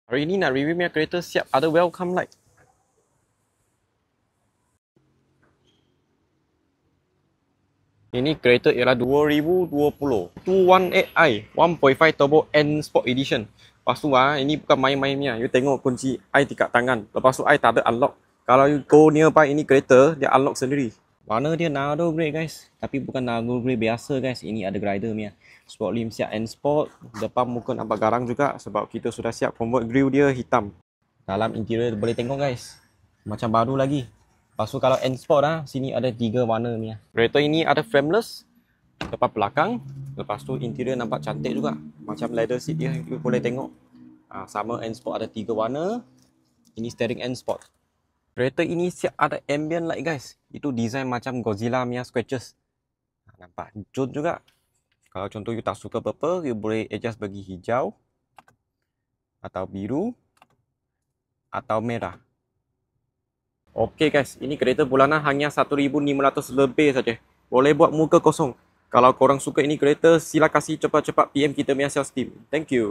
Hari ni nak review punya kereta siap ada welcome light. Ini kereta ialah 2020 218i 1.5 Turbo N Sport Edition. Lepas tu ini bukan main-mainnya. You tengok kunci I tingkat tangan. Lepas tu I tak ada unlock. Kalau you go nearby ini kereta, dia unlock sendiri. Warna dia Nardo grey guys. Tapi bukan Nardo grey biasa guys. Ini ada glider punya. Sport rim siap N Sport. Depan muka nampak garang juga sebab kita sudah siap convert grill dia hitam. Dalam interior boleh tengok guys. Macam baru lagi. Lepas tu kalau N Sport sini ada 3 warna ni. Kereta ini ada frameless depan belakang. Lepas tu interior nampak cantik juga. Macam leather seat dia, you boleh tengok. Sama N Sport ada 3 warna. Ini steering N Sport. Kereta ini siap ada ambient light guys. Itu design macam Godzilla punya scratches. Nampak jut juga. Kalau contoh you tak suka purple, you boleh adjust bagi hijau atau biru atau merah. Okey guys, ini kereta bulanan hanya 1,500 lebih saja. Boleh buat muka kosong. Kalau korang suka ini kereta, sila kasih cepat-cepat PM kita punya sales team. Thank you.